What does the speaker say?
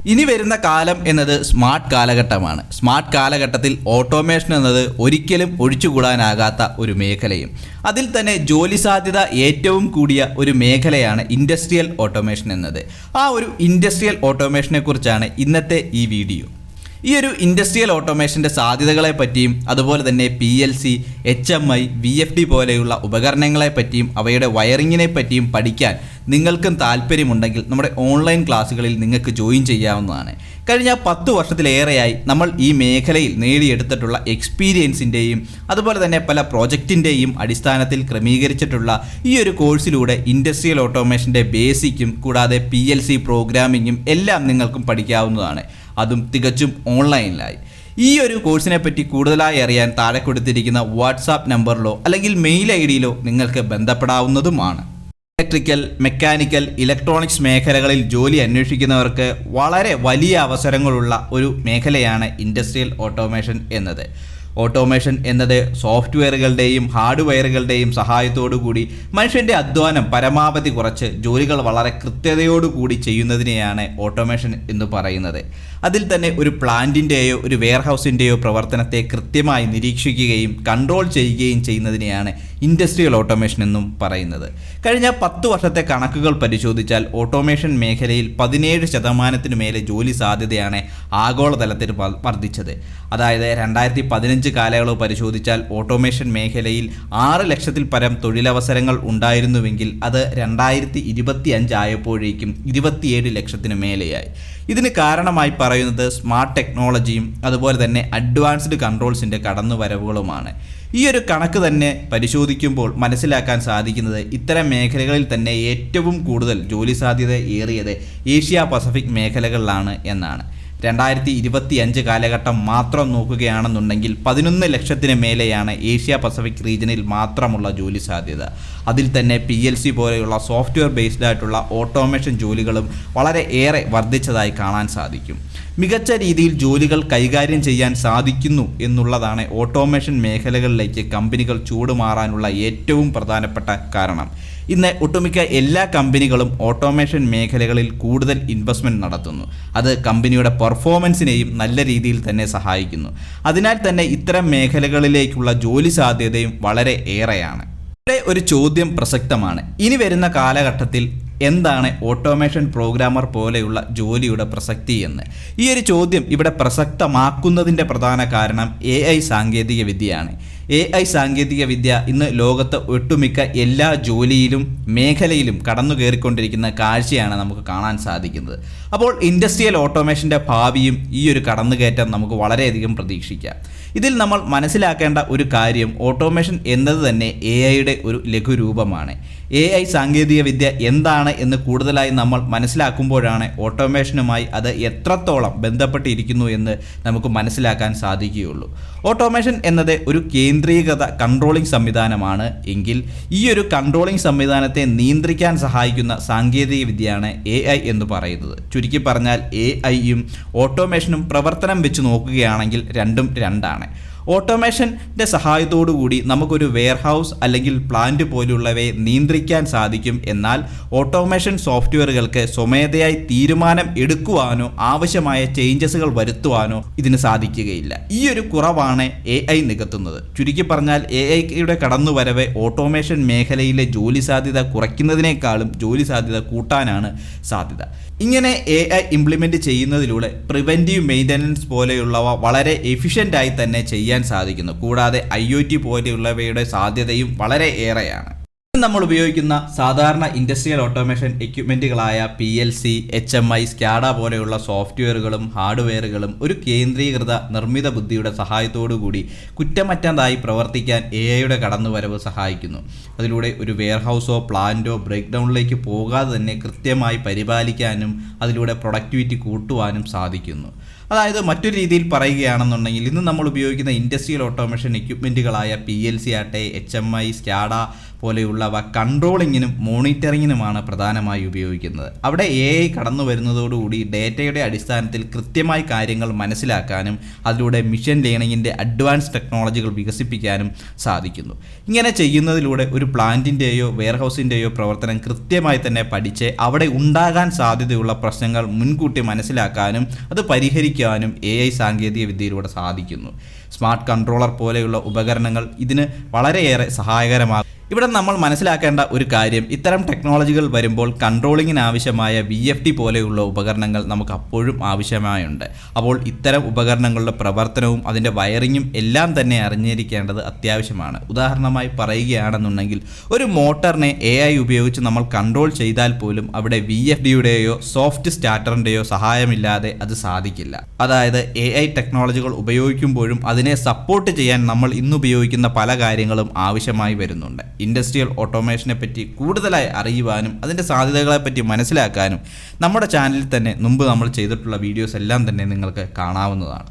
ഇനി വരുന്ന കാലം എന്നത് സ്മാർട്ട് കാലഘട്ടമാണ്. സ്മാർട്ട് കാലഘട്ടത്തിൽ ഓട്ടോമേഷൻ എന്നത് ഒരിക്കലും ഒഴിച്ചുകൂടാനാകാത്ത ഒരു മേഖലയും അതിൽ തന്നെ ജോലി സാധ്യത ഏറ്റവും കൂടിയ ഒരു മേഖലയാണ് ഇൻഡസ്ട്രിയൽ ഓട്ടോമേഷൻ എന്നത്. ആ ഒരു ഇൻഡസ്ട്രിയൽ ഓട്ടോമേഷനെ കുറിച്ചാണ് ഇന്നത്തെ ഈ വീഡിയോ. ഈ ഒരു ഇൻഡസ്ട്രിയൽ ഓട്ടോമേഷൻ്റെ സാധ്യതകളെ പറ്റിയും അതുപോലെ തന്നെ PLC, HMI, VFD പോലെയുള്ള ഉപകരണങ്ങളെ പറ്റിയും അവയുടെ വയറിങ്ങിനെ പറ്റിയും പഠിക്കാൻ നിങ്ങൾക്കും താല്പര്യമുണ്ടെങ്കിൽ നമ്മുടെ ഓൺലൈൻ ക്ലാസ്സുകളിൽ നിങ്ങൾക്ക് ജോയിൻ ചെയ്യാവുന്നതാണ്. കഴിഞ്ഞ 10 വർഷത്തിലേറെയായി നമ്മൾ ഈ മേഖലയിൽ നേടിയെടുത്തിട്ടുള്ള എക്സ്പീരിയൻസിൻ്റെയും അതുപോലെ തന്നെ പല പ്രോജക്റ്റിൻ്റെയും അടിസ്ഥാനത്തിൽ ക്രമീകരിച്ചിട്ടുള്ള ഈ ഒരു കോഴ്സിലൂടെ ഇൻഡസ്ട്രിയൽ ഓട്ടോമേഷൻ്റെ ബേസിക്കും കൂടാതെ PLC പ്രോഗ്രാമിങ്ങും എല്ലാം നിങ്ങൾക്കും പഠിക്കാവുന്നതാണ്, അതും തികച്ചും ഓൺലൈനിലായി. ഈ ഒരു കോഴ്സിനെ പറ്റി കൂടുതലായി അറിയാൻ താഴെ കൊടുത്തിരിക്കുന്ന വാട്സാപ്പ് നമ്പറിലോ അല്ലെങ്കിൽ മെയിൽ ID-യിലോ നിങ്ങൾക്ക് ബന്ധപ്പെടാവുന്നതുമാണ്. ഇലക്ട്രിക്കൽ, മെക്കാനിക്കൽ, ഇലക്ട്രോണിക്സ് മേഖലകളിൽ ജോലി അന്വേഷിക്കുന്നവർക്ക് വളരെ വലിയ അവസരങ്ങളുള്ള ഒരു മേഖലയാണ് ഇൻഡസ്ട്രിയൽ ഓട്ടോമേഷൻ എന്നത്. ഓട്ടോമേഷൻ എന്നത് സോഫ്റ്റ്വെയറുകളുടെയും ഹാർഡ്വെയറുകളുടെയും സഹായത്തോടുകൂടി മനുഷ്യൻ്റെ അധ്വാനം പരമാവധി കുറച്ച് ജോലികൾ വളരെ കൃത്യതയോടുകൂടി ചെയ്യുന്നതിനെയാണ് ഓട്ടോമേഷൻ എന്ന് പറയുന്നത്. അതിൽ തന്നെ ഒരു പ്ലാന്റിൻ്റെയോ ഒരു വെയർഹൗസിൻ്റെയോ പ്രവർത്തനത്തെ കൃത്യമായി നിരീക്ഷിക്കുകയും കൺട്രോൾ ചെയ്യുകയും ചെയ്യുന്നതിനെയാണ് ഇൻഡസ്ട്രിയൽ ഓട്ടോമേഷൻ എന്നും പറയുന്നത്. കഴിഞ്ഞ 10 വർഷത്തെ കണക്കുകൾ പരിശോധിച്ചാൽ ഓട്ടോമേഷൻ മേഖലയിൽ 17% മേലെ ജോലി സാധ്യതയാണ് ആഗോളതലത്തിൽ വർദ്ധിച്ചത്. അതായത് 2015 കാലയളവ് പരിശോധിച്ചാൽ ഓട്ടോമേഷൻ മേഖലയിൽ 6 ലക്ഷത്തിൽ പരം തൊഴിലവസരങ്ങൾ ഉണ്ടായിരുന്നുവെങ്കിൽ അത് 2025 ആയപ്പോഴേക്കും 27 ലക്ഷത്തിന് മേലെയായി. ഇതിന് കാരണമായി പറയുന്നത് സ്മാർട്ട് ടെക്നോളജിയും അതുപോലെ തന്നെ അഡ്വാൻസ്ഡ് കൺട്രോൾസിൻ്റെ കടന്നുവരവുകളുമാണ്. ഈ ഒരു കണക്ക് തന്നെ പരിശോധിക്കുമ്പോൾ മനസ്സിലാക്കാൻ സാധിക്കുന്നത് ഇത്തരം മേഖലകളിൽ തന്നെ ഏറ്റവും കൂടുതൽ ജോലി സാധ്യത ഏറിയത് ഏഷ്യ പസഫിക് മേഖലകളിലാണ് എന്നാണ്. 2025 കാലഘട്ടം മാത്രം നോക്കുകയാണെന്നുണ്ടെങ്കിൽ 11 ലക്ഷത്തിന് മേലെയാണ് ഏഷ്യ പസഫിക് റീജിയനിൽ മാത്രമുള്ള ജോലി സാധ്യത. അതിൽ തന്നെ PLC പോലെയുള്ള സോഫ്റ്റ്വെയർ ബേസ്ഡ് ആയിട്ടുള്ള ഓട്ടോമേഷൻ ജോലികളും വളരെ ഏറെ വർദ്ധിച്ചതായി കാണാൻ സാധിക്കും. മികച്ച രീതിയിൽ ജോലികൾ കൈകാര്യം ചെയ്യാൻ സാധിക്കുന്നു എന്നുള്ളതാണ് ഓട്ടോമേഷൻ മേഖലകളിലേക്ക് കമ്പനികൾ ചൂടുമാറാനുള്ള ഏറ്റവും പ്രധാനപ്പെട്ട കാരണം. ഇന്ന് ഒട്ടുമിക്ക എല്ലാ കമ്പനികളും ഓട്ടോമേഷൻ മേഖലകളിൽ കൂടുതൽ ഇൻവെസ്റ്റ്മെൻറ്റ് നടത്തുന്നു. അത് കമ്പനിയുടെ പെർഫോമൻസിനെയും നല്ല രീതിയിൽ തന്നെ സഹായിക്കുന്നു. അതിനാൽ തന്നെ ഇത്തരം മേഖലകളിലേക്കുള്ള ജോലി സാധ്യതയും വളരെ ഏറെയാണ്. ഇവിടെ ഒരു ചോദ്യം പ്രസക്തമാണ്. ഇനി വരുന്ന കാലഘട്ടത്തിൽ എന്താണ് ഓട്ടോമേഷൻ പ്രോഗ്രാമർ പോലെയുള്ള ജോലിയുടെ പ്രസക്തി എന്ന്? ഈ ഒരു ചോദ്യം ഇവിടെ പ്രസക്തമാക്കുന്നതിൻ്റെ പ്രധാന കാരണം AI സാങ്കേതിക വിദ്യയാണ്. AI സാങ്കേതിക വിദ്യ ഇന്ന് ലോകത്ത് ഒട്ടുമിക്ക എല്ലാ ജോലിയിലും മേഖലയിലും കടന്നു കയറിക്കൊണ്ടിരിക്കുന്ന കാഴ്ചയാണ് നമുക്ക് കാണാൻ സാധിക്കുന്നത്. അപ്പോൾ ഇൻഡസ്ട്രിയൽ ഓട്ടോമേഷൻ്റെ ഭാവിയും ഈ ഒരു കടന്നുകയറ്റം നമുക്ക് വളരെയധികം പ്രതീക്ഷിക്കാം. ഇതിൽ നമ്മൾ മനസ്സിലാക്കേണ്ട ഒരു കാര്യം ഓട്ടോമേഷൻ എന്നത് തന്നെ AIയുടെ ഒരു ലഘുരൂപമാണ്. AI സാങ്കേതിക വിദ്യ എന്താണ് എന്ന് കൂടുതലായി നമ്മൾ മനസ്സിലാക്കുമ്പോഴാണ് ഓട്ടോമേഷനുമായി അത് എത്രത്തോളം ബന്ധപ്പെട്ടിരിക്കുന്നു എന്ന് നമുക്ക് മനസ്സിലാക്കാൻ സാധിക്കുകയുള്ളൂ. ഓട്ടോമേഷൻ എന്നത് ഒരു കേന്ദ്രീകൃത കൺട്രോളിംഗ് സംവിധാനമാണ് എങ്കിൽ ഈ ഒരു കൺട്രോളിംഗ് സംവിധാനത്തെ നിയന്ത്രിക്കാൻ സഹായിക്കുന്ന സാങ്കേതിക വിദ്യയാണ് AI എന്ന് പറയുന്നത്. ചുരുക്കി പറഞ്ഞാൽ AIയും ഓട്ടോമേഷനും പ്രവർത്തനം വെച്ച് നോക്കുകയാണെങ്കിൽ രണ്ടും രണ്ടാണ്. ഓട്ടോമേഷൻ്റെ സഹായത്തോടുകൂടി നമുക്കൊരു വെയർഹൗസ് അല്ലെങ്കിൽ പ്ലാന്റ് പോലുള്ളവയെ നിയന്ത്രിക്കാൻ സാധിക്കും. എന്നാൽ ഓട്ടോമേഷൻ സോഫ്റ്റ്വെയറുകൾക്ക് സ്വമേധയായി തീരുമാനം എടുക്കുവാനോ ആവശ്യമായ ചേഞ്ചസുകൾ വരുത്തുവാനോ ഇതിന് സാധിക്കുകയില്ല. ഈ ഒരു കുറവാണ് AI നികത്തുന്നത്. ചുരുക്കി പറഞ്ഞാൽ AIയുടെ കടന്നുവരവ് ഓട്ടോമേഷൻ മേഖലയിലെ ജോലി സാധ്യത കുറയ്ക്കുന്നതിനേക്കാളും ജോലി സാധ്യത കൂട്ടാനാണ് സാധ്യത. ഇങ്ങനെ AI ഇംപ്ലിമെൻ്റ് ചെയ്യുന്നതിലൂടെ പ്രിവെൻറ്റീവ് മെയിൻ്റനൻസ് പോലെയുള്ളവ വളരെ എഫിഷ്യൻ്റായി തന്നെ ചെയ്യാൻ സാധിക്കുന്നു. കൂടാതെ IoT പോലെയുള്ളവയുടെ സാധ്യതയും വളരെ ഏറെയാണ്. നമ്മൾ ഉപയോഗിക്കുന്ന സാധാരണ ഇൻഡസ്ട്രിയൽ ഓട്ടോമേഷൻ എക്യുപ്മെൻറ്റുകളായ PLC, HMI, SCADA പോലെയുള്ള സോഫ്റ്റ്വെയറുകളും ഹാർഡ്വെയറുകളും ഒരു കേന്ദ്രീകൃത നിർമ്മിത ബുദ്ധിയുടെ സഹായത്തോടുകൂടി കുറ്റമറ്റതായി പ്രവർത്തിക്കാൻ AIയുടെ കടന്നുവരവ് സഹായിക്കുന്നു. അതിലൂടെ ഒരു വെയർഹൗസോ പ്ലാന്റോ ബ്രേക്ക് ഡൗണിലേക്ക് പോകാതെ തന്നെ കൃത്യമായി പരിപാലിക്കാനും അതിലൂടെ പ്രൊഡക്ടിവിറ്റി കൂട്ടുവാനും സാധിക്കുന്നു. അതായത് മറ്റൊരു രീതിയിൽ പറയുകയാണെന്നുണ്ടെങ്കിൽ ഇന്ന് നമ്മൾ ഉപയോഗിക്കുന്ന ഇൻഡസ്ട്രിയൽ ഓട്ടോമേഷൻ എക്യുപ്മെൻറ്റുകളായ PLC ആട്ടെ, HMI, SCADA പോലെയുള്ളവ കൺട്രോളിങ്ങിനും മോണിറ്ററിങ്ങിനുമാണ് പ്രധാനമായി ഉപയോഗിക്കുന്നത്. അവിടെ AI കടന്നു വരുന്നതോടുകൂടി ഡേറ്റയുടെ അടിസ്ഥാനത്തിൽ കൃത്യമായി കാര്യങ്ങൾ മനസ്സിലാക്കാനും അതിലൂടെ മിഷൻ ലേണിങ്ങിൻ്റെ അഡ്വാൻസ് ടെക്നോളജികൾ വികസിപ്പിക്കാനും സാധിക്കുന്നു. ഇങ്ങനെ ചെയ്യുന്നതിലൂടെ ഒരു പ്ലാന്റിൻ്റെയോ വെയർഹൗസിൻ്റെയോ പ്രവർത്തനം കൃത്യമായി തന്നെ പഠിച്ച് അവിടെ ഉണ്ടാകാൻ സാധ്യതയുള്ള പ്രശ്നങ്ങൾ മുൻകൂട്ടി മനസ്സിലാക്കാനും അത് പരിഹരിക്കാനും AI സാങ്കേതിക വിദ്യയിലൂടെ സാധിക്കുന്നു. സ്മാർട്ട് കൺട്രോളർ പോലെയുള്ള ഉപകരണങ്ങൾ ഇതിന് വളരെയേറെ സഹായകരമാകും. ഇവിടെ നമ്മൾ മനസ്സിലാക്കേണ്ട ഒരു കാര്യം, ഇത്തരം ടെക്നോളജികൾ വരുമ്പോൾ കൺട്രോളിങ്ങിന് ആവശ്യമായ VFD പോലെയുള്ള ഉപകരണങ്ങൾ നമുക്ക് അപ്പോഴും ആവശ്യമായുണ്ട്. അപ്പോൾ ഇത്തരം ഉപകരണങ്ങളുടെ പ്രവർത്തനവും അതിൻ്റെ വയറിങ്ങും എല്ലാം തന്നെ അറിഞ്ഞിരിക്കേണ്ടത് അത്യാവശ്യമാണ്. ഉദാഹരണമായി പറയുകയാണെന്നുണ്ടെങ്കിൽ ഒരു മോട്ടറിനെ AI ഉപയോഗിച്ച് നമ്മൾ കൺട്രോൾ ചെയ്താൽ പോലും അവിടെ VFDയുടെയോ സോഫ്റ്റ് സ്റ്റാർട്ടറിൻ്റെയോ സഹായമില്ലാതെ അത് സാധിക്കില്ല. അതായത് AI ടെക്നോളജികൾ ഉപയോഗിക്കുമ്പോഴും അതിനെ സപ്പോർട്ട് ചെയ്യാൻ നമ്മൾ ഇന്നുപയോഗിക്കുന്ന പല കാര്യങ്ങളും ആവശ്യമായി വരുന്നുണ്ട്. ഇൻഡസ്ട്രിയൽ ഓട്ടോമേഷനെ പറ്റി കൂടുതലായി അറിയുവാനും അതിൻ്റെ സാധ്യതകളെപ്പറ്റി മനസ്സിലാക്കാനും നമ്മുടെ ചാനലിൽ തന്നെ മുമ്പ് നമ്മൾ ചെയ്തിട്ടുള്ള വീഡിയോസ് എല്ലാം തന്നെ നിങ്ങൾക്ക് കാണാവുന്നതാണ്.